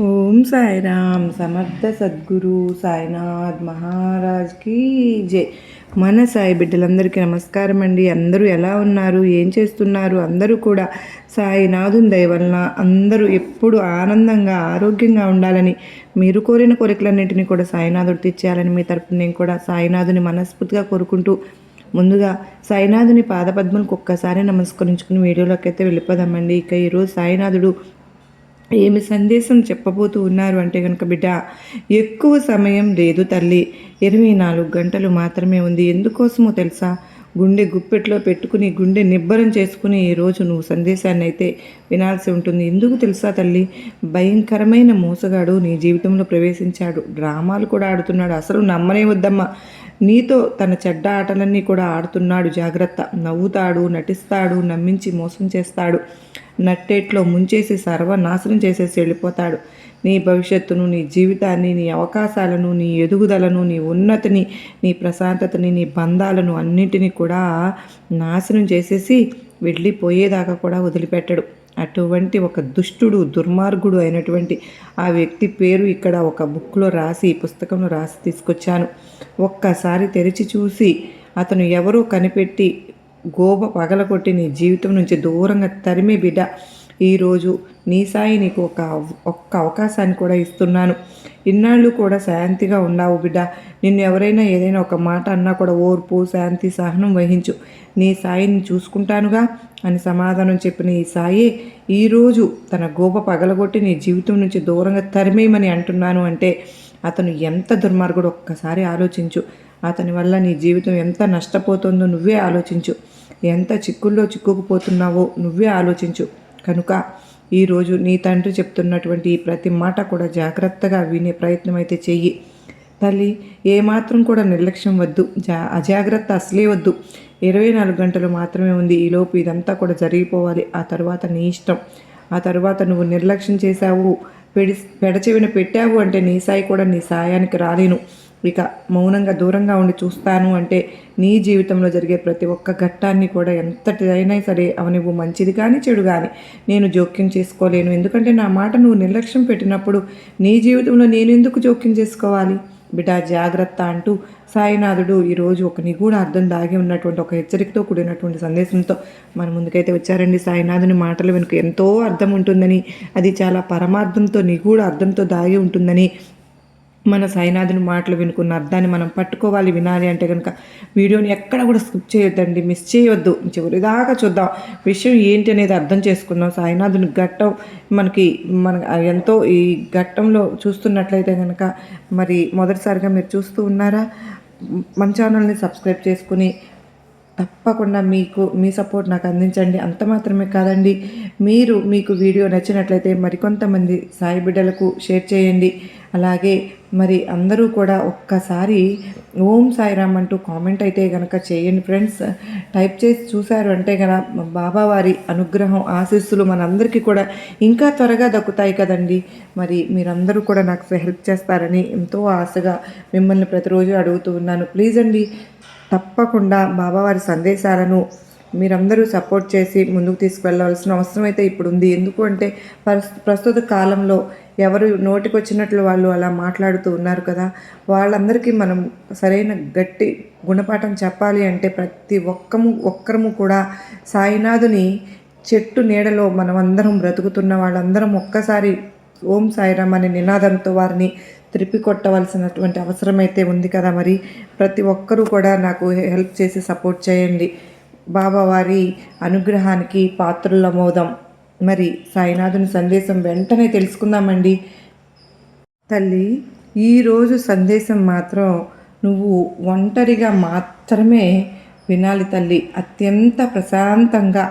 ఓం సాయిరామ్ సమర్థ సద్గురు సాయినాథ్ మహారాజ్కి జై. మన సాయి బిడ్డలందరికీ నమస్కారం అండి. అందరూ ఎలా ఉన్నారు, ఏం చేస్తున్నారు? అందరూ కూడా సాయినాథుని దయ వలన అందరూ ఎప్పుడు ఆనందంగా ఆరోగ్యంగా ఉండాలని, మీరు కోరిన కోరికలన్నింటినీ కూడా సాయినాథుడు తెచ్చేయాలని మీ తరపున నేను కూడా సాయినాథుని మనస్ఫూర్తిగా కోరుకుంటూ ముందుగా సాయినాథుని పాదపద్మలకు ఒక్కసారి నమస్కరించుకుని వీడియోలోకి అయితే వెళ్ళిపోదామండి. ఇక ఈరోజు సాయినాథుడు ఏమి సందేశం చెప్పబోతూ ఉన్నారు అంటే కనుక, బిడ్డ ఎక్కువ సమయం లేదు తల్లి, 24 గంటలు మాత్రమే ఉంది. ఎందుకోసమో తెలుసా? గుండె గుప్పెట్లో పెట్టుకుని గుండె నిబ్బరం చేసుకుని ఈరోజు నువ్వు సందేశాన్ని అయితే వినాల్సి ఉంటుంది. ఎందుకు తెలుసా తల్లి? భయంకరమైన మోసగాడు నీ జీవితంలో ప్రవేశించాడు. డ్రామాలు కూడా ఆడుతున్నాడు. అసలు నమ్మనే వద్దమ్మా. నీతో తన చెడ్డ ఆటలన్నీ కూడా ఆడుతున్నాడు. జాగ్రత్త. నవ్వుతాడు, నటిస్తాడు, నమ్మించి మోసం చేస్తాడు. నట్టేట్లో ముంచేసి సర్వనాశనం చేసేసి వెళ్ళిపోతాడు. నీ భవిష్యత్తును, నీ జీవితాన్ని, నీ అవకాశాలను, నీ ఎదుగుదలను, నీ ఉన్నతిని, నీ ప్రశాంతతని, నీ బంధాలను అన్నింటినీ కూడా నాశనం చేసేసి వెళ్ళిపోయేదాకా కూడా వదిలిపెట్టడు. అటువంటి ఒక దుష్టుడు, దుర్మార్గుడు అయినటువంటి ఆ వ్యక్తి పేరు ఇక్కడ ఒక బుక్లో రాసి, పుస్తకంలో రాసి తీసుకొచ్చాను. ఒక్కసారి తెరిచి చూసి అతను ఎవరో కనిపెట్టి గోబ పగలగొట్టి నీ జీవితం నుంచి దూరంగా తరిమే బిడ్డ. ఈరోజు నీ సాయి నీకు ఒక్క అవకాశాన్ని కూడా ఇస్తున్నాను. ఇన్నాళ్ళు కూడా శాంతిగా ఉన్నావు బిడ్డ. నిన్ను ఎవరైనా ఏదైనా ఒక మాట అన్నా కూడా ఓర్పు, శాంతి, సహనం వహించు. నీ సాయిని చూసుకుంటానుగా అని సమాధానం చెప్పిన ఈ సాయి ఈరోజు తన గోప పగలగొట్టి నీ జీవితం నుంచి దూరంగా తరిమేయమని అంటున్నాను. అంటే అతను ఎంత దుర్మార్గుడు ఒక్కసారి ఆలోచించు. అతని వల్ల నీ జీవితం ఎంత నష్టపోతుందో నువ్వే ఆలోచించు. ఎంత చిక్కుల్లో చిక్కుకుపోతున్నావో నువ్వే ఆలోచించు. కనుక ఈరోజు నీ తండ్రి చెప్తున్నటువంటి ఈ ప్రతి మాట కూడా జాగ్రత్తగా వినే ప్రయత్నం అయితే చెయ్యి తల్లి. ఏమాత్రం కూడా నిర్లక్ష్యం వద్దు, అజాగ్రత్త అసలే వద్దు. 24 గంటలు మాత్రమే ఉంది. ఈలోపు ఇదంతా కూడా జరిగిపోవాలి. ఆ తర్వాత నీ ఇష్టం. ఆ తర్వాత నువ్వు నిర్లక్ష్యం చేశావు, పెడచెవిన పెట్టావు అంటే నీ సాయి కూడా నీ సాయానికి రాలేను. ఇక మౌనంగా దూరంగా ఉండి చూస్తాను అంటే నీ జీవితంలో జరిగే ప్రతి ఒక్క ఘట్టాన్ని కూడా ఎంతటిదైనా సరే అవనివ్వు, మంచిది కానీ చెడు కానీ నేను జోక్యం చేసుకోలేను. ఎందుకంటే నా మాట నువ్వు నిర్లక్ష్యం పెట్టినప్పుడు నీ జీవితంలో నేను ఎందుకు జోక్యం చేసుకోవాలి? బిడ్డ జాగ్రత్త అంటూ సాయినాథుడు ఈరోజు ఒక నిగూఢ అర్థం దాగి ఉన్నటువంటి ఒక హెచ్చరికతో కూడినటువంటి సందేశంతో మన ముందుకైతే వచ్చారండి. సాయినాథుని మాటలు వెనుక ఎంతో అర్థం ఉంటుందని, అది చాలా పరమార్థంతో, నిగూఢ అర్థంతో దాగి ఉంటుందని, మన సాయినాథుని మాటలు వినుకున్న అర్థాన్ని మనం పట్టుకోవాలి, వినాలి అంటే కనుక వీడియోని ఎక్కడ కూడా స్కిప్ చేయొద్దండి, మిస్ చేయొద్దు. చివరిదాకా చూద్దాం, విషయం ఏంటి అనేది అర్థం చేసుకుందాం. సాయినాథుని ఘట్టం మన ఎంతో ఈ ఘట్టంలో చూస్తున్నట్లయితే కనుక, మరి మొదటిసారిగా మీరు చూస్తూ ఉన్నారా? మన ఛానల్ని సబ్స్క్రైబ్ చేసుకుని తప్పకుండా మీ సపోర్ట్ నాకు అందించండి. అంత మాత్రమే కాదండి, మీకు వీడియో నచ్చినట్లయితే మరికొంతమంది సాయి బిడ్డలకు షేర్ చేయండి. అలాగే మరి అందరూ కూడా ఒక్కసారి ఓం సాయిరామ్ అంటూ కామెంట్ అయితే కనుక చేయండి ఫ్రెండ్స్. టైప్ చేసి చూశారు అంటే కనుక బాబావారి అనుగ్రహం, ఆశీస్సులు మనందరికీ కూడా ఇంకా త్వరగా దక్కుతాయి కదండి. మరి మీరందరూ కూడా నాకు హెల్ప్ చేస్తారని ఎంతో ఆశగా మిమ్మల్ని ప్రతిరోజు అడుగుతూ ఉన్నాను. ప్లీజ్ అండి, తప్పకుండా బాబావారి సందేశాలను మీరందరూ సపోర్ట్ చేసి ముందుకు తీసుకువెళ్ళవలసిన అవసరం అయితే ఇప్పుడు ఉంది. ఎందుకు అంటే ప్రస్తుత కాలంలో ఎవరు నోటికొచ్చినట్లు వాళ్ళు అలా మాట్లాడుతూ ఉన్నారు కదా. వాళ్ళందరికీ మనం సరైన గట్టి గుణపాఠం చెప్పాలి అంటే ప్రతి ఒక్కరము కూడా సాయినాథుని చెట్టు నీడలో మనమందరం బ్రతుకుతున్న వాళ్ళందరం ఒక్కసారి ఓం సాయిరామ్ అనే నినాదంతో వారిని త్రిప్పికొట్టవలసినటువంటి అవసరం అయితే ఉంది కదా. మరి ప్రతి ఒక్కరూ కూడా నాకు హెల్ప్ చేసి సపోర్ట్ చేయండి. బాబావారి అనుగ్రహానికి పాత్రులమవుదాం. మరి సాయినాథుని సందేశం వెంటనే తెలుసుకుందామండి. తల్లి, ఈరోజు సందేశం మాత్రం నువ్వు ఒంటరిగా మాత్రమే వినాలి తల్లి. అత్యంత ప్రశాంతంగా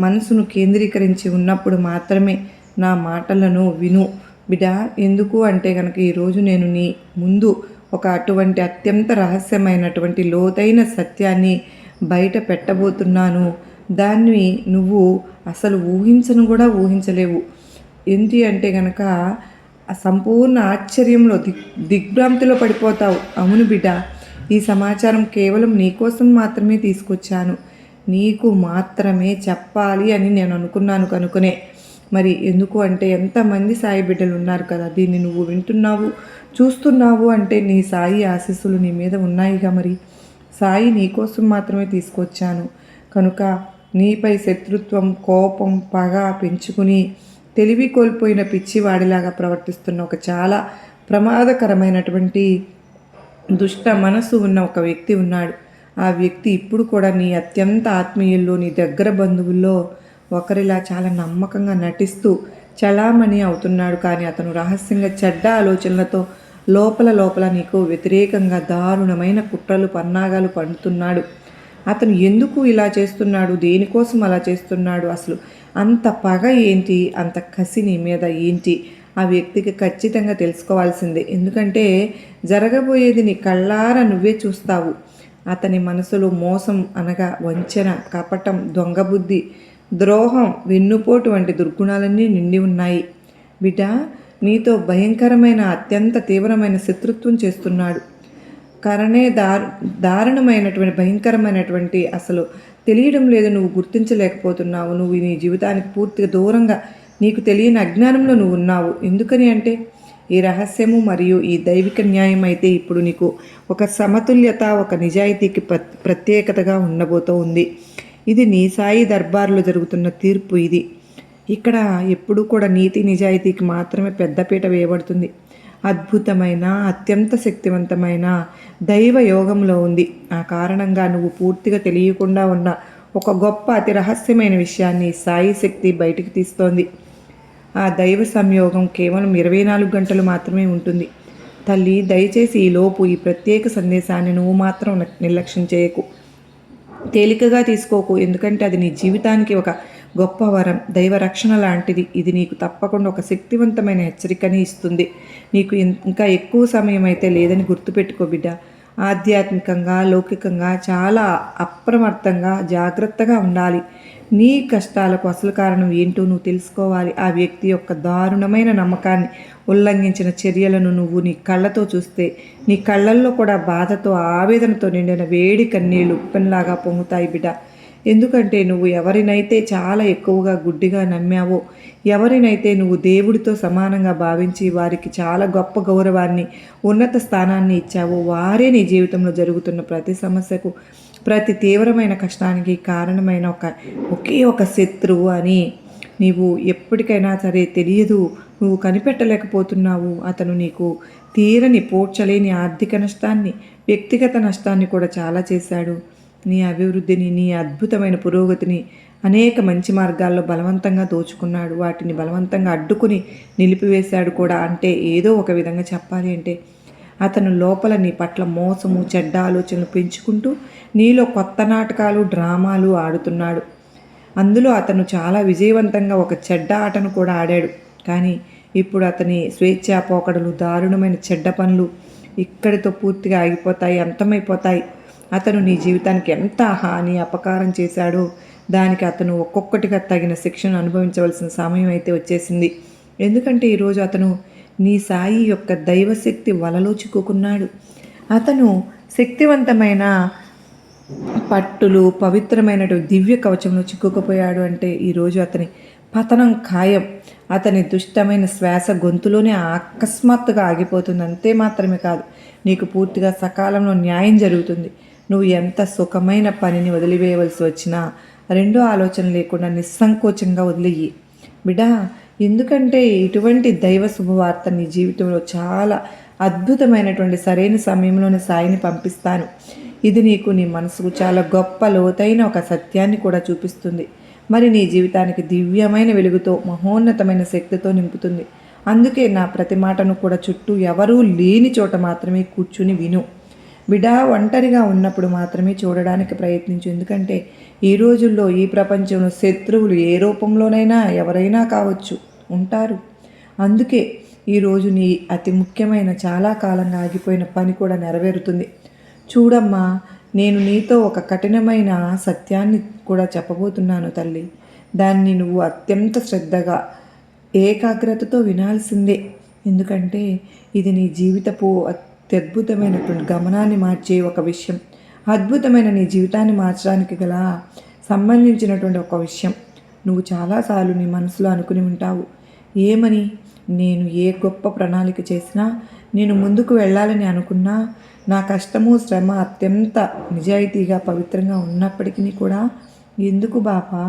మనసును కేంద్రీకరించి ఉన్నప్పుడు మాత్రమే నా మాటలను విను బిడ్డ. ఎందుకు అంటే కనుక ఈరోజు నేను నీ ముందు ఒక అటువంటి అత్యంత రహస్యమైనటువంటి లోతైన సత్యాన్ని బయట పెట్టబోతున్నాను. దాన్ని నువ్వు అసలు కూడా ఊహించలేవు. ఏంటి అంటే కనుక సంపూర్ణ ఆశ్చర్యంలో దిగ్భ్రాంతిలో పడిపోతావు. అవును బిడ్డ, ఈ సమాచారం కేవలం నీకోసం మాత్రమే తీసుకొచ్చాను. నీకు మాత్రమే చెప్పాలి అని నేను అనుకున్నాను. కనుకనే మరి ఎందుకు అంటే ఎంతమంది సాయి బిడ్డలు ఉన్నారు కదా, దీన్ని నువ్వు వింటున్నావు, చూస్తున్నావు అంటే నీ సాయి ఆశీస్సులు నీ మీద ఉన్నాయిగా. మరి సాయి నీకోసం మాత్రమే తీసుకొచ్చాను కనుక నీపై శత్రుత్వం, కోపం, పగ పెంచుకుని తెలివి కోల్పోయిన పిచ్చివాడిలాగా ప్రవర్తిస్తున్న ఒక చాలా ప్రమాదకరమైనటువంటి దుష్ట మనసు ఉన్న ఒక వ్యక్తి ఉన్నాడు. ఆ వ్యక్తి ఇప్పుడు కూడా నీ అత్యంత ఆత్మీయుల్లో, నీ దగ్గర బంధువుల్లో ఒకరిలా చాలా నమ్మకంగా నటిస్తూ చలామణి అవుతున్నాడు. కానీ అతను రహస్యంగా చెడ్డ ఆలోచనలతో లోపల లోపల నీకు వ్యతిరేకంగా దారుణమైన కుట్రలు, పన్నాగాలు పండుతున్నాడు. అతను ఎందుకు ఇలా చేస్తున్నాడు, దేనికోసం అలా చేస్తున్నాడు, అసలు అంత పగ ఏంటి, అంత కసి నీ మీద ఏంటి, ఆ వ్యక్తికి ఖచ్చితంగా తెలుసుకోవాల్సిందే. ఎందుకంటే జరగబోయేది నీ కళ్ళారా నువ్వే చూస్తావు. అతని మనసులో మోసం అనగా వంచన, కపటం, దొంగబుద్ధి, ద్రోహం, వెన్నుపోటు వంటి దుర్గుణాలన్నీ నిండి ఉన్నాయి. బిడ్డ, నీతో భయంకరమైన అత్యంత తీవ్రమైన శత్రుత్వం చేస్తున్నాడు. కరణే దారుణమైనటువంటి భయంకరమైనటువంటి అసలు తెలియడం లేదు, నువ్వు గుర్తించలేకపోతున్నావు. నువ్వు నీ జీవితానికి పూర్తిగా దూరంగా నీకు తెలియని అజ్ఞానంలో నువ్వు ఉన్నావు. ఎందుకని అంటే ఈ రహస్యము మరియు ఈ దైవిక న్యాయం అయితే ఇప్పుడు నీకు ఒక సమతుల్యత, ఒక నిజాయితీకి ప్రత్యేకతగా ఉండబోతూ ఉంది. ఇది నీ సాయి దర్బార్లో జరుగుతున్న తీర్పు. ఇది ఇక్కడ ఎప్పుడూ కూడా నీతి నిజాయితీకి మాత్రమే పెద్దపీట వేయబడుతుంది. అద్భుతమైన, అత్యంత శక్తివంతమైన దైవ యోగంలో ఉంది. ఆ కారణంగా నువ్వు పూర్తిగా తెలియకుండా ఉన్న ఒక గొప్ప అతి రహస్యమైన విషయాన్ని సాయి శక్తి బయటికి తీస్తోంది. ఆ దైవ సంయోగం కేవలం 24 గంటలు మాత్రమే ఉంటుంది. తల్లి, దయచేసి ఈలోపు ఈ ప్రత్యేక సందేశాన్ని నువ్వు మాత్రం నిర్లక్ష్యం చేయకు, తేలికగా తీసుకోకు. ఎందుకంటే అది నీ జీవితానికి ఒక గొప్ప వరం, దైవ రక్షణ లాంటిది. ఇది నీకు తప్పకుండా ఒక శక్తివంతమైన హెచ్చరికని ఇస్తుంది. నీకు ఇంకా ఎక్కువ సమయం అయితే లేదని గుర్తుపెట్టుకో బిడ్డ. ఆధ్యాత్మికంగా, లౌకికంగా చాలా అప్రమత్తంగా, జాగ్రత్తగా ఉండాలి. నీ కష్టాలకు అసలు కారణం ఏంటో నువ్వు తెలుసుకోవాలి. ఆ వ్యక్తి యొక్క దారుణమైన నమ్మకాన్ని ఉల్లంఘించిన చర్యలను నువ్వు నీ కళ్ళతో చూస్తే నీ కళ్ళల్లో కూడా బాధతో, ఆవేదనతో నిండిన వేడి కన్నీళ్లు ఉప్పెనలాగా పొంగుతాయి బిడ్డ. ఎందుకంటే నువ్వు ఎవరినైతే చాలా ఎక్కువగా గుడ్డిగా నమ్మావో, ఎవరినైతే నువ్వు దేవుడితో సమానంగా భావించి వారికి చాలా గొప్ప గౌరవాన్ని, ఉన్నత స్థానాన్ని ఇచ్చావో, వారే నీ జీవితంలో జరుగుతున్న ప్రతి సమస్యకు, ప్రతి తీవ్రమైన కష్టానికి కారణమైన ఒకే ఒక శత్రువు అని నీవు ఎప్పటికైనా సరే తెలియదు, నువ్వు కనిపెట్టలేకపోతున్నావు. అతను నీకు తీరని, పోడ్చలేని ఆర్థిక నష్టాన్ని, వ్యక్తిగత నష్టాన్ని కూడా చాలా చేశాడు. నీ అభివృద్ధిని, నీ అద్భుతమైన పురోగతిని అనేక మంచి మార్గాల్లో బలవంతంగా దోచుకున్నాడు. వాటిని బలవంతంగా అడ్డుకుని నిలిపివేశాడు కూడా. అంటే ఏదో ఒక విధంగా చెప్పాలి అంటే అతను లోపల నీ పట్ల మోసము, చెడ్డ ఆలోచనలు పెంచుకుంటూ నీలో కొత్త నాటకాలు, డ్రామాలు ఆడుతున్నాడు. అందులో అతను చాలా విజయవంతంగా ఒక చెడ్డ ఆటను కూడా ఆడాడు. కానీ ఇప్పుడు అతని స్వేచ్ఛా పోకడలు, దారుణమైన చెడ్డ పనులు ఇక్కడితో పూర్తిగా ఆగిపోతాయి, అంతమైపోతాయి. అతను నీ జీవితానికి ఎంత హాని, అపకారం చేశాడో దానికి అతను ఒక్కొక్కటిగా తగిన శిక్షను అనుభవించవలసిన సమయం అయితే వచ్చేసింది. ఎందుకంటే ఈరోజు అతను నీ సాయి యొక్క దైవశక్తి వలలో చిక్కుకున్నాడు. అతను శక్తివంతమైన పట్టులు, పవిత్రమైనటువంటి దివ్య కవచంలో చిక్కుకుపోయాడు. అంటే ఈరోజు అతని పతనం ఖాయం. అతని దుష్టమైన శ్వాస గొంతులోనే అకస్మాత్తుగా ఆగిపోతుంది. అంతే మాత్రమే కాదు, నీకు పూర్తిగా సకాలంలో న్యాయం జరుగుతుంది. నువ్వు ఎంత సుఖమైన పనిని వదిలివేయవలసి వచ్చినా రెండో ఆలోచన లేకుండా నిస్సంకోచంగా వదిలేయి బిడ్డా. ఎందుకంటే ఇటువంటి దైవ శుభవార్త నీ జీవితంలో చాలా అద్భుతమైనటువంటి సరైన సమయంలోనే సాయిని పంపిస్తాను. ఇది నీకు, నీ మనసుకు చాలా గొప్ప లోతైన ఒక సత్యాన్ని కూడా చూపిస్తుంది. మరి నీ జీవితానికి దివ్యమైన వెలుగుతో, మహోన్నతమైన శక్తితో నింపుతుంది. అందుకే నా ప్రతి మాటను కూడా చుట్టూ ఎవరూ లేని చోట మాత్రమే కూర్చుని విను బిడా. ఒంటరిగా ఉన్నప్పుడు మాత్రమే చూడడానికి ప్రయత్నించు. ఎందుకంటే ఈ రోజుల్లో, ఈ ప్రపంచంలో శత్రువులు ఏ రూపంలోనైనా ఎవరైనా కావచ్చు, ఉంటారు. అందుకే ఈరోజు నీ అతి ముఖ్యమైన, చాలా కాలంగా ఆగిపోయిన పని కూడా నెరవేరుతుంది. చూడమ్మా, నేను నీతో ఒక కఠినమైన సత్యాన్ని కూడా చెప్పబోతున్నాను తల్లి. దాన్ని నువ్వు అత్యంత శ్రద్ధగా, ఏకాగ్రతతో వినాల్సిందే. ఎందుకంటే ఇది నీ జీవితపు అత్యద్భుతమైనటువంటి గమనాన్ని మార్చే ఒక విషయం, అద్భుతమైన నీ జీవితాన్ని మార్చడానికి గల సంబంధించినటువంటి ఒక విషయం. నువ్వు చాలాసార్లు నీ మనసులో అనుకుని ఉంటావు. ఏమని? నేను ఏ గొప్ప ప్రణాళిక చేసినా, నేను ముందుకు వెళ్ళాలని అనుకున్నా, నా కష్టము శ్రమ అత్యంత నిజాయితీగా పవిత్రంగా ఉన్నప్పటికీ కూడా ఎందుకు బాబా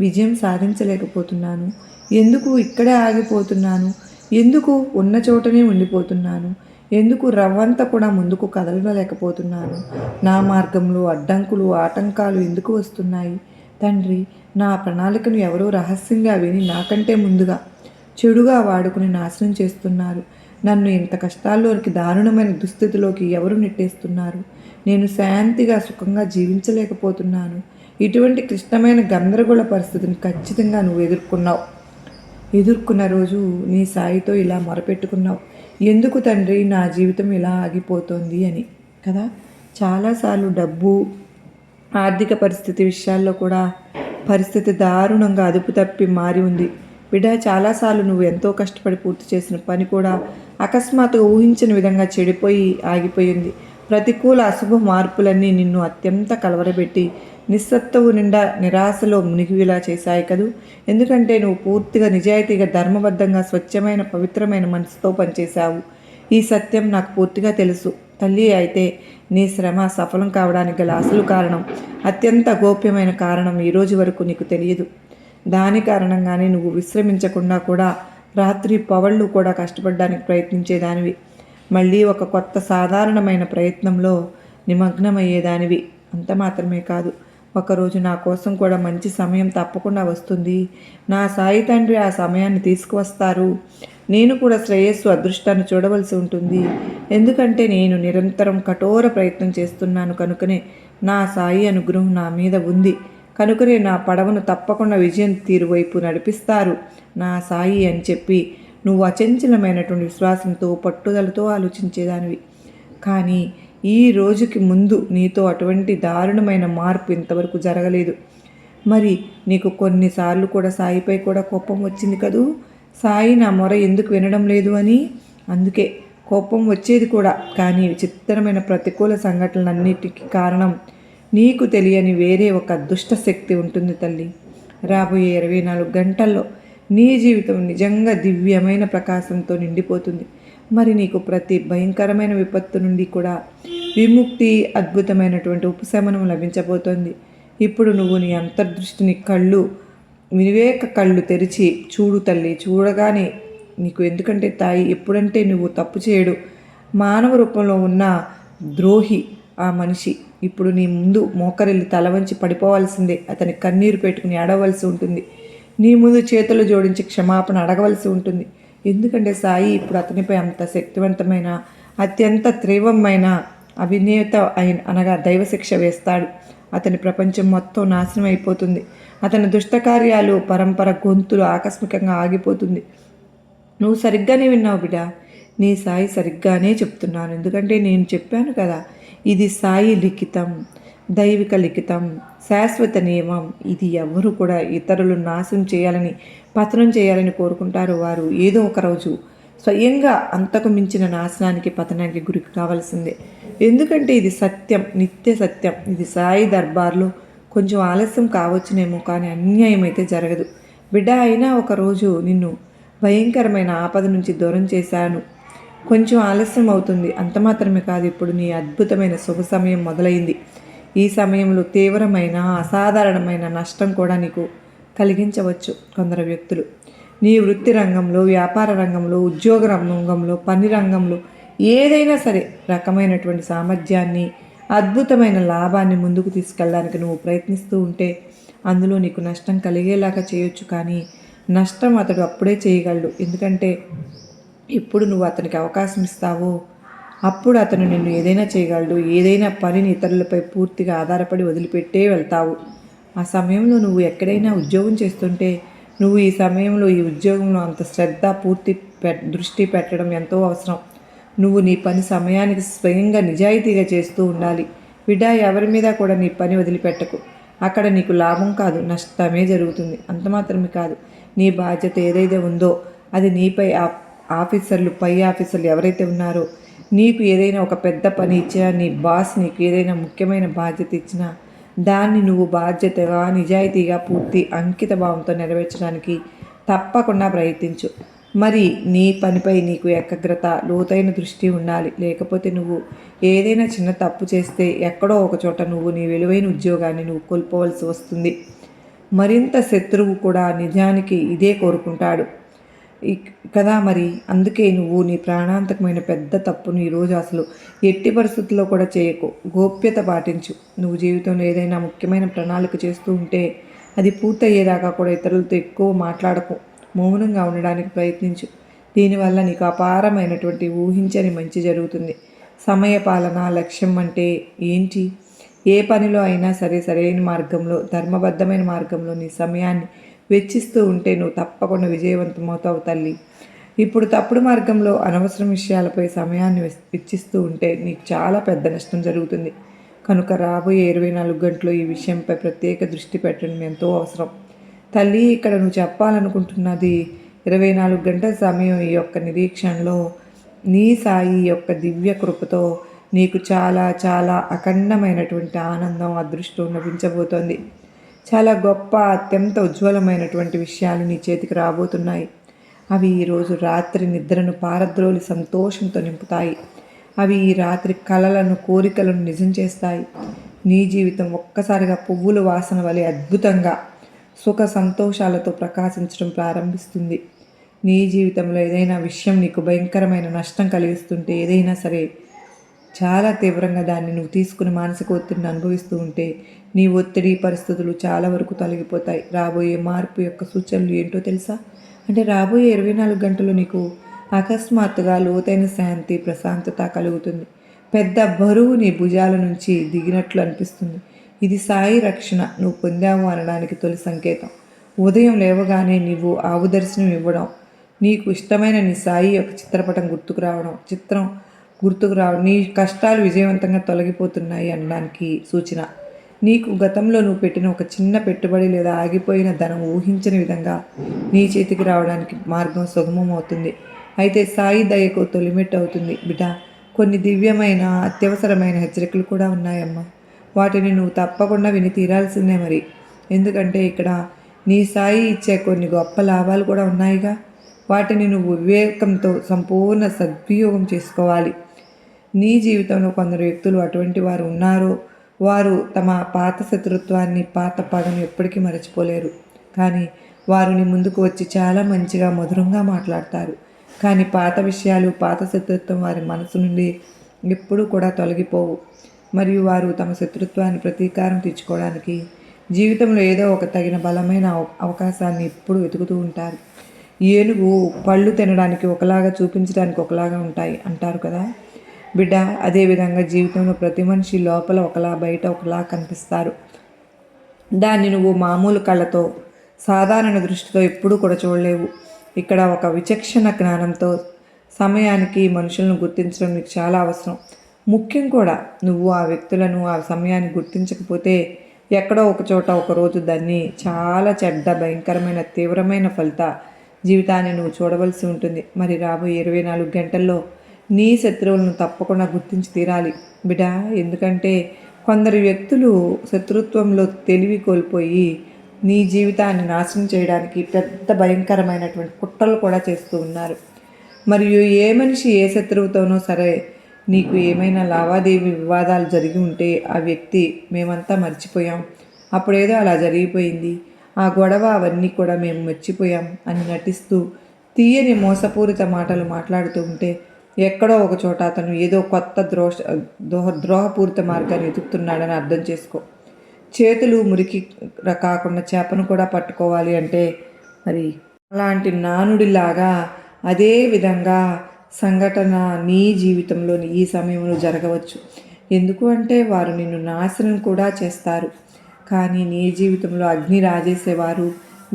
విజయం సాధించలేకపోతున్నాను? ఎందుకు ఇక్కడే ఆగిపోతున్నాను? ఎందుకు ఉన్న చోటనే ఉండిపోతున్నాను? ఎందుకు రవ్వంతా కూడా ముందుకు కదలలేకపోతున్నాను? నా మార్గంలో అడ్డంకులు ఆటంకాలు ఎందుకు వస్తున్నాయి? తండ్రి, నా ప్రణాళికను ఎవరో రహస్యంగా విని నాకంటే ముందుగా చెడుగా వాడుకుని నాశనం చేస్తున్నారు. నన్ను ఇంత కష్టాల్లోకి దారుణమైన దుస్థితిలోకి ఎవరు నెట్టేస్తున్నారు? నేను శాంతిగా సుఖంగా జీవించలేకపోతున్నాను. ఇటువంటి క్లిష్టమైన గందరగోళ పరిస్థితిని ఖచ్చితంగా నువ్వు ఎదుర్కొన్న రోజు నీ సాయితో ఇలా మొరపెట్టుకున్నావు. ఎందుకు తండ్రి నా జీవితం ఇలా ఆగిపోతుంది అని కదా. చాలాసార్లు డబ్బు ఆర్థిక పరిస్థితి విషయాల్లో కూడా పరిస్థితి దారుణంగా అదుపు తప్పి మారి ఉంది. బిడ్డ, చాలాసార్లు నువ్వు ఎంతో కష్టపడి పూర్తి చేసిన పని కూడా అకస్మాత్తుగా ఊహించిన విధంగా చెడిపోయి ఆగిపోయింది. ప్రతికూల అశుభ మార్పులన్నీ నిన్ను అత్యంత కలవరబెట్టి నిస్సత్తువు నిండా నిరాశలో మునిగిలా చేశాయి కదూ. ఎందుకంటే నువ్వు పూర్తిగా నిజాయితీగా ధర్మబద్ధంగా స్వచ్ఛమైన పవిత్రమైన మనసుతో పనిచేశావు. ఈ సత్యం నాకు పూర్తిగా తెలుసు తల్లి. అయితే నీ శ్రమ సఫలం కావడానికి గల అసలు కారణం, అత్యంత గోప్యమైన కారణం ఈరోజు వరకు నీకు తెలియదు. దాని కారణంగానే నువ్వు విశ్రమించకుండా కూడా రాత్రి పవళ్ళు కూడా కష్టపడడానికి ప్రయత్నించేదానివి. మళ్ళీ ఒక కొత్త సాధారణమైన ప్రయత్నంలో నిమగ్నమయ్యేదానివి. అంత మాత్రమే కాదు, ఒకరోజు నా కోసం కూడా మంచి సమయం తప్పకుండా వస్తుంది. నా సాయి తండ్రి ఆ సమయాన్ని తీసుకువస్తారు. నేను కూడా శ్రేయస్సు అదృష్టాన్ని చూడవలసి ఉంటుంది. ఎందుకంటే నేను నిరంతరం కఠోర ప్రయత్నం చేస్తున్నాను కనుకనే నా సాయి అనుగ్రహం నా మీద ఉంది. కనుకనే నా పడవను తప్పకుండా విజయం తీరు వైపు నడిపిస్తారు నా సాయి అని చెప్పి నువ్వు అచంచలమైనటువంటి విశ్వాసంతో పట్టుదలతో ఆలోచించేదానివి. కానీ ఈ రోజుకి ముందు నీతో అటువంటి దారుణమైన మార్పు ఇంతవరకు జరగలేదు. మరి నీకు కొన్నిసార్లు కూడా సాయిపై కూడా కోపం వచ్చింది కదూ. సాయి నా మొర ఎందుకు వినడం లేదు అని. అందుకే కోపం వచ్చేది కూడా. కానీ విచిత్రమైన ప్రతికూల సంఘటనలన్నిటికీ కారణం నీకు తెలియని వేరే ఒక దుష్ట శక్తి ఉంటుంది తల్లి. రాబోయే 24 గంటల్లో నీ జీవితం నిజంగా దివ్యమైన ప్రకాశంతో నిండిపోతుంది. మరి నీకు ప్రతి భయంకరమైన విపత్తు నుండి కూడా విముక్తి, అద్భుతమైనటువంటి ఉపశమనం లభించబోతోంది. ఇప్పుడు నువ్వు నీ అంతర్దృష్టిని వివేక కళ్ళు తెరిచి చూడు తల్లి. చూడగానే నీకు, ఎందుకంటే తాయి ఎప్పుడంటే నువ్వు తప్పు చేయడు మానవ రూపంలో ఉన్న ద్రోహి ఆ మనిషి ఇప్పుడు నీ ముందు మోకరిల్లి తల వంచి పడిపోవాల్సిందే. అతని కన్నీరు పెట్టుకుని అడవలసి ఉంటుంది. నీ ముందు చేతులు జోడించి క్షమాపణ అడగవలసి ఉంటుంది. ఎందుకంటే సాయి ఇప్పుడు అతనిపై అంత శక్తివంతమైన, అత్యంత తీవ్రమైన అవినేత అనగా దైవశిక్ష వేస్తాడు. అతని ప్రపంచం మొత్తం నాశనం అయిపోతుంది. అతని దుష్టకార్యాలు పరంపర గొంతులు ఆకస్మికంగా ఆగిపోతుంది. నువ్వు సరిగ్గానే విన్నావు బిడ్డ. నీ సాయి సరిగ్గానే చెప్తున్నాను. ఎందుకంటే నేను చెప్పాను కదా, ఇది సాయి లిఖితం, దైవిక లిఖితం, శాశ్వత నియమం. ఇది ఎవరు కూడా ఇతరులు నాశనం చేయాలని, పతనం చేయాలని కోరుకుంటారు. వారు ఏదో ఒక రోజు స్వయంగా అంతకు మించిన నాశనానికి, పతనానికి గురి కావాల్సిందే. ఎందుకంటే ఇది సత్యం, నిత్య సత్యం. ఇది సాయి దర్బార్లో కొంచెం ఆలస్యం కావచ్చునేమో, కానీ అన్యాయం అయితే జరగదు బిడ్డ. అయినా ఒకరోజు నిన్ను భయంకరమైన ఆపద నుంచి దూరం చేశాను. కొంచెం ఆలస్యం అవుతుంది, అంత మాత్రమే కాదు. ఇప్పుడు నీ అద్భుతమైన శుభ సమయం మొదలైంది. ఈ సమయంలో తీవ్రమైన, అసాధారణమైన నష్టం కూడా నీకు కలిగించవచ్చు కొందరు వ్యక్తులు. నీ వృత్తి రంగంలో, వ్యాపార రంగంలో, ఉద్యోగ రంగంలో, పని రంగంలో ఏదైనా సరే రకమైనటువంటి సామర్థ్యాన్ని, అద్భుతమైన లాభాన్ని ముందుకు తీసుకెళ్ళడానికి నువ్వు ప్రయత్నిస్తూ ఉంటే అందులో నీకు నష్టం కలిగేలాగా చేయొచ్చు. కానీ నష్టం అతడు అప్పుడే చేయగలడు. ఎందుకంటే ఇప్పుడు నువ్వు అతనికి అవకాశం ఇస్తావో అప్పుడు అతను నిన్ను ఏదైనా చేయగలడు. ఏదైనా పనిని ఇతరులపై పూర్తిగా ఆధారపడి వదిలిపెట్టే వెళ్తావు. ఆ సమయంలో నువ్వు ఎక్కడైనా ఉద్యోగం చేస్తుంటే నువ్వు ఈ సమయంలో ఈ ఉద్యోగంలో అంత శ్రద్ధ, పూర్తి దృష్టి పెట్టడం ఎంతో అవసరం. నువ్వు నీ పని సమయానికి స్వయంగా నిజాయితీగా చేస్తూ ఉండాలి బిడ్డ. ఎవరి మీద కూడా నీ పని వదిలిపెట్టకు. అక్కడ నీకు లాభం కాదు, నష్టమే జరుగుతుంది. అంత మాత్రమే కాదు, నీ బాధ్యత ఏదైతే ఉందో అది నీపై ఆఫీసర్లు, పై ఆఫీసర్లు ఎవరైతే ఉన్నారో, నీకు ఏదైనా ఒక పెద్ద పని ఇచ్చినా, నీ బాస్ నీకు ఏదైనా ముఖ్యమైన బాధ్యత ఇచ్చినా దాన్ని నువ్వు బాధ్యతగా, నిజాయితీగా, పూర్తి అంకిత భావంతో నెరవేర్చడానికి తప్పకుండా ప్రయత్నించు. మరి నీ పనిపై నీకు ఏకాగ్రత, లోతైన దృష్టి ఉండాలి. లేకపోతే నువ్వు ఏదైనా చిన్న తప్పు చేస్తే ఎక్కడో ఒక చోట నువ్వు నీ విలువైన ఉద్యోగాన్ని నువ్వు కోల్పోవలసి వస్తుంది. మరింత శత్రువు కూడా నిజానికి ఇదే కోరుకుంటాడు కదా. మరి అందుకే నువ్వు నీ ప్రాణాంతకమైన పెద్ద తప్పును ఈరోజు అసలు ఎట్టి పరిస్థితుల్లో కూడా చేయకు. గోప్యత పాటించు. నువ్వు జీవితంలో ఏదైనా ముఖ్యమైన ప్రణాళిక చేస్తూ ఉంటే అది పూర్తయ్యేదాకా కూడా ఇతరులతో ఎక్కువ మాట్లాడకు. మౌనంగా ఉండడానికి ప్రయత్నించు. దీనివల్ల నీకు అపారమైనటువంటి ఊహించని మంచి జరుగుతుంది. సమయపాలన, లక్ష్యం అంటే ఏంటి? ఏ పనిలో అయినా సరే సరైన మార్గంలో, ధర్మబద్ధమైన మార్గంలో నీ సమయాన్ని వెచ్చిస్తూ ఉంటే నువ్వు తప్పకుండా విజయవంతమవుతావు తల్లి. ఇప్పుడు తప్పుడు మార్గంలో అనవసరం విషయాలపై సమయాన్ని వెచ్చిస్తూ ఉంటే నీకు చాలా పెద్ద నష్టం జరుగుతుంది. కనుక రాబోయే 24 గంటలు ఈ విషయంపై ప్రత్యేక దృష్టి పెట్టడం ఎంతో అవసరం తల్లి. ఇక్కడ నువ్వు చెప్పాలనుకుంటున్నది 24 గంటల సమయం ఈ యొక్క నిరీక్షణలో నీ సాయి యొక్క దివ్య కృపతో నీకు చాలా చాలా అఖండమైనటువంటి ఆనందం, అదృష్టం లభించబోతోంది. చాలా గొప్ప, అత్యంత ఉజ్వలమైనటువంటి విషయాలు నీ చేతికి రాబోతున్నాయి. అవి ఈరోజు రాత్రి నిద్రను పారద్రోలి సంతోషంతో నింపుతాయి. అవి ఈ రాత్రి కలలను, కోరికలను నిజం చేస్తాయి. నీ జీవితం ఒక్కసారిగా పువ్వుల వాసన వలె అద్భుతంగా సుఖ సంతోషాలతో ప్రకాశించడం ప్రారంభిస్తుంది. నీ జీవితంలో ఏదైనా విషయం నీకు భయంకరమైన నష్టం కలిగిస్తుంటే, ఏదైనా సరే చాలా తీవ్రంగా దాన్ని నువ్వు తీసుకుని మానసిక ఒత్తిడిని అనుభవిస్తూ ఉంటే నీ ఒత్తిడి పరిస్థితులు చాలా వరకు తొలగిపోతాయి. రాబోయే మార్పు యొక్క సూచనలు ఏంటో తెలుసా? అంటే రాబోయే 24 గంటలు నీకు అకస్మాత్తుగా లోతైన శాంతి, ప్రశాంతత కలుగుతుంది. పెద్ద బరువు నీ భుజాల నుంచి దిగినట్లు అనిపిస్తుంది. ఇది సాయి రక్షణ నువ్వు పొందావు అనడానికి తొలి సంకేతం. ఉదయం లేవగానే నీవు ఆవు దర్శనం ఇవ్వడం, నీకు ఇష్టమైన నీ సాయి యొక్క చిత్రం గుర్తుకు రావడం నీ కష్టాలు విజయవంతంగా తొలగిపోతున్నాయి అనడానికి సూచన. నీకు గతంలో నువ్వు పెట్టిన ఒక చిన్న పెట్టుబడి లేదా ఆగిపోయిన ధనం ఊహించని విధంగా నీ చేతికి రావడానికి మార్గం సుగమం అవుతుంది. అయితే సాయి దయకు తొలిమెట్టు అవుతుంది బిడ్డ. కొన్ని దివ్యమైన, అత్యవసరమైన హెచ్చరికలు కూడా ఉన్నాయమ్మా. వాటిని నువ్వు తప్పకుండా విని తీరాల్సిందే మరి. ఎందుకంటే ఇక్కడ నీ సాయి ఇచ్చే కొన్ని గొప్ప లాభాలు కూడా ఉన్నాయిగా. వాటిని నువ్వు వివేకంతో సంపూర్ణ సద్వినియోగం చేసుకోవాలి. నీ జీవితంలో కొందరు వ్యక్తులు అటువంటి వారు ఉన్నారో వారు తమ పాత శత్రుత్వాన్ని, పాత పగను ఎప్పటికీ మరచిపోలేరు. కానీ వారు నీ ముందుకు వచ్చి చాలా మంచిగా, మధురంగా మాట్లాడతారు. కానీ పాత విషయాలు, పాత శత్రుత్వం వారి మనసు నుండి ఎప్పుడూ కూడా తొలగిపోవు. మరియు వారు తమ శత్రుత్వాన్ని ప్రతీకారం తీర్చుకోవడానికి జీవితంలో ఏదో ఒక తగిన బలమైన అవకాశాన్ని ఎప్పుడు వెతుకుతూ ఉంటారు. ఏనుగు పళ్ళు తినడానికి ఒకలాగా, చూపించడానికి ఒకలాగా ఉంటాయి అంటారు కదా బిడ్డ. అదేవిధంగా జీవితంలో ప్రతి మనిషి లోపల ఒకలా, బయట ఒకలా కనిపిస్తారు. దాన్ని నువ్వు మామూలు కళ్ళతో, సాధారణ దృష్టితో ఎప్పుడూ కూడా చూడలేవు. ఇక్కడ ఒక విచక్షణ జ్ఞానంతో సమయానికి మనుషులను గుర్తించడం నీకు చాలా అవసరం. ముఖ్యం కూడా. నువ్వు ఆ వ్యక్తులను, ఆ సమయాన్ని గుర్తించకపోతే ఎక్కడో ఒక చోట ఒకరోజు దాన్ని చాలా చెడ్డ, భయంకరమైన, తీవ్రమైన ఫలిత జీవితాన్ని నువ్వు చూడవలసి ఉంటుంది. మరి రాబోయే 24 గంటల్లో నీ శత్రువులను తప్పకుండా గుర్తించి తీరాలి బిడ్డ. ఎందుకంటే కొందరు వ్యక్తులు శత్రుత్వంలో తెలివి కోల్పోయి నీ జీవితాన్ని నాశనం చేయడానికి పెద్ద భయంకరమైనటువంటి కుట్రలు కూడా చేస్తూ ఉన్నారు. మరియు ఏ మనిషి ఏ శత్రువుతోనో సరే నీకు ఏమైనా లావాదేవీ, వివాదాలు జరిగి ఉంటే ఆ వ్యక్తి మేమంతా మర్చిపోయాం, అప్పుడేదో అలా జరిగిపోయింది, ఆ గొడవ అవన్నీ కూడా మేము మర్చిపోయాం అని నటిస్తూ తీయని మోసపూరిత మాటలు మాట్లాడుతూ ఉంటే ఎక్కడో ఒక చోట అతను ఏదో కొత్త ద్రోహపూరిత మార్గాన్ని ఎదుగుతున్నాడని అర్థం చేసుకో. చేతులు మురికి కాకుండా చేపను కూడా పట్టుకోవాలి అంటే మరి అలాంటి నానుడిలాగా అదే విధంగా సంఘటన నీ జీవితంలో ఈ సమయంలో జరగవచ్చు. ఎందుకు అంటే వారు నిన్ను నాశనం కూడా చేస్తారు. కానీ నీ జీవితంలో అగ్ని రాజేసేవారు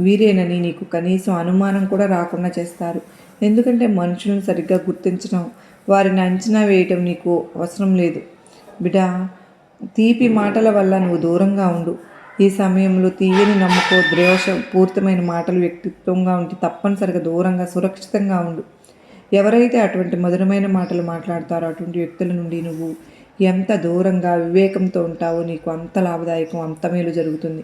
వీరేనని నీకు కనీసం అనుమానం కూడా రాకుండా చేస్తారు. ఎందుకంటే మనుషులను సరిగ్గా గుర్తించడం, వారిని అంచనా వేయటం నీకు అవసరం లేదు బిడ్డ. తీపి మాటల వల్ల నువ్వు దూరంగా ఉండు. ఈ సమయంలో తీయని నమ్ముకో, ద్వేషపూరితమైన మాటలు వ్యక్తిత్వంగా ఉంటే తప్పనిసరిగా దూరంగా, సురక్షితంగా ఉండు. ఎవరైతే అటువంటి మధురమైన మాటలు మాట్లాడతారో అటువంటి వ్యక్తుల నుండి నువ్వు ఎంత దూరంగా వివేకంతో ఉంటావో నీకు అంత లాభదాయకం, అంత మేలు జరుగుతుంది.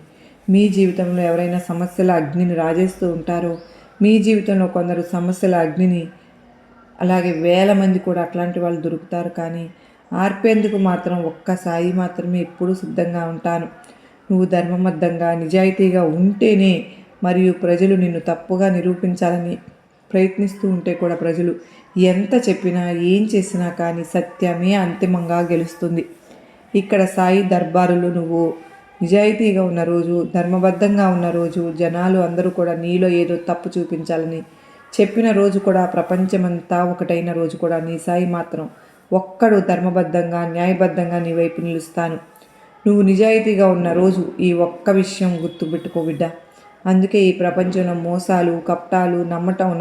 మీ జీవితంలో ఎవరైనా సమస్యల అగ్నిని రాజేస్తూ ఉంటారో, మీ జీవితంలో కొందరు సమస్యల అగ్నిని, అలాగే వేల మంది కూడా అట్లాంటి వాళ్ళు దొరుకుతారు. కానీ ఆర్పేందుకు మాత్రం ఒక్క సాయి మాత్రమే ఎప్పుడూ సిద్ధంగా ఉంటాను. నువ్వు ధర్మబద్ధంగా నిజాయితీగా ఉంటేనే, మరియు ప్రజలు నిన్ను తప్పుగా నిరూపించాలని ప్రయత్నిస్తూ ఉంటే కూడా ప్రజలు ఎంత చెప్పినా ఏం చేసినా కానీ సత్యమే అంతిమంగా గెలుస్తుంది. ఇక్కడ సాయి దర్బారులు నువ్వు నిజాయితీగా ఉన్న రోజు, ధర్మబద్ధంగా ఉన్న రోజు, జనాలు అందరూ కూడా నీలో ఏదో తప్పు చూపించాలని చెప్పిన రోజు కూడా, ప్రపంచమంతా ఒకటైన రోజు కూడా నీ సాయి మాత్రం ఒక్కడు ధర్మబద్ధంగా న్యాయబద్ధంగా నీ వైపు నిలుస్తాను. నువ్వు నిజాయితీగా ఉన్న రోజు ఈ ఒక్క విషయం గుర్తుపెట్టుకో బిడ్డ. అందుకే ఈ ప్రపంచంలో మోసాలు, కపటాలు,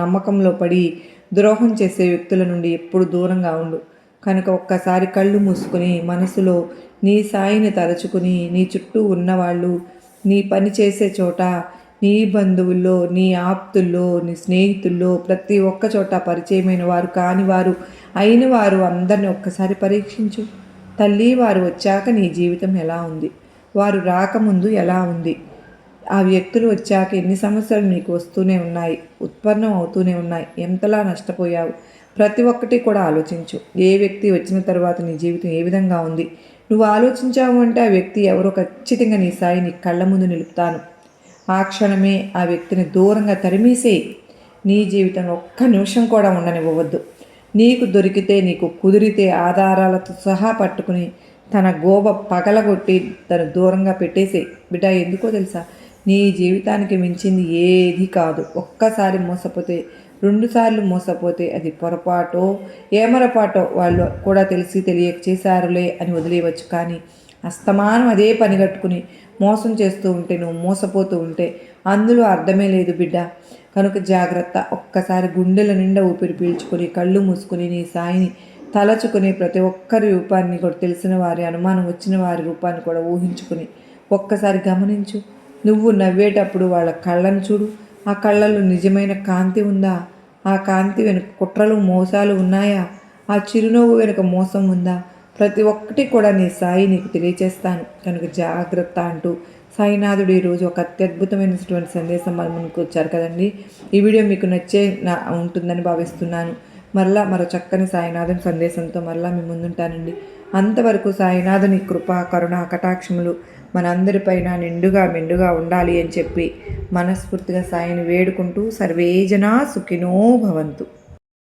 నమ్మకంలో పడి ద్రోహం చేసే వ్యక్తుల నుండి ఎప్పుడు దూరంగా ఉండు. కనుక ఒక్కసారి కళ్ళు మూసుకుని మనసులో నీ సాయిని తలుచుకుని, నీ చుట్టూ ఉన్నవాళ్ళు, నీ పని చేసే చోట, నీ బంధువుల్లో, నీ ఆప్తుల్లో, నీ స్నేహితుల్లో, ప్రతి ఒక్క చోట పరిచయమైన వారు కాని వారు అయిన వారు అందరిని ఒక్కసారి పరీక్షించు. తల్లి, వారు వచ్చాక నీ జీవితం ఎలా ఉంది, వారు రాకముందు ఎలా ఉంది, ఆ వ్యక్తులు వచ్చాక ఎన్ని సమస్యలు నీకు వస్తూనే ఉన్నాయి, ఉత్పన్నం అవుతూనే ఉన్నాయి, ఎంతలా నష్టపోయావు, ప్రతి ఒక్కటి కూడా ఆలోచించు. ఏ వ్యక్తి వచ్చిన తర్వాత నీ జీవితం ఏ విధంగా ఉంది, నువ్వు ఆలోచించావు అంటే ఆ వ్యక్తి ఎవరో ఖచ్చితంగా నీ సాయి నీ కళ్ళ ముందు నిలుపుతాను. ఆ క్షణమే ఆ వ్యక్తిని దూరంగా తరిమేసేయి. నీ జీవితంలో ఒక్క నిమిషం కూడా ఉండనివ్వవద్దు. నీకు దొరికితే, నీకు కుదిరితే ఆధారాలతో సహా పట్టుకుని తన గోబ పగలగొట్టి తను దూరంగా పెట్టేసే బిడ్డ. ఎందుకో తెలుసా, నీ జీవితానికి మించింది ఏది కాదు. ఒక్కసారి మోసపోతే, 2 సార్లు మోసపోతే అది పొరపాటో ఏమరపాటో వాళ్ళు కూడా తెలిసి తెలియక చేశారులే అని వదిలేయవచ్చు. కానీ అస్తమానం అదే పని కట్టుకుని మోసం చేస్తూ ఉంటే, నువ్వు మోసపోతూ ఉంటే అందులో అర్థమే లేదు బిడ్డ. కనుక జాగ్రత్త. ఒక్కసారి గుండెల నిండా ఊపిరి పీల్చుకొని కళ్ళు మూసుకుని నీ సాయిని తలచుకుని ప్రతి ఒక్కరి రూపాన్ని కూడా, తెలిసిన వారి అనుమానం వచ్చిన వారి రూపాన్ని కూడా ఊహించుకుని ఒక్కసారి గమనించు. నువ్వు నవ్వేటప్పుడు వాళ్ళ కళ్ళను చూడు. ఆ కళ్ళల్లో నిజమైన కాంతి ఉందా? ఆ కాంతి వెనుక కుట్రలు, మోసాలు ఉన్నాయా? ఆ చిరునవ్వు వెనుక మోసం ఉందా? ప్రతి ఒక్కటి కూడా నీ సాయి నీకు తెలియచేస్తాను. కనుక జాగ్రత్త అంటూ సాయినాథుడు ఈరోజు ఒక అత్యద్భుతమైనటువంటి సందేశం మన ముందుకు వచ్చారు కదండి. ఈ వీడియో మీకు నచ్చే ఉంటుందని భావిస్తున్నాను. మరో చక్కని సాయినాథుని సందేశంతో మరలా మీ ముందుంటానండి. అంతవరకు సాయినాథుని కృప, కరుణ, కటాక్షములు మనందరిపైన నిండుగా మెండుగా ఉండాలి అని చెప్పి మనస్ఫూర్తిగా సాయిని వేడుకుంటూ సర్వేజనా సుఖినో భవంతు.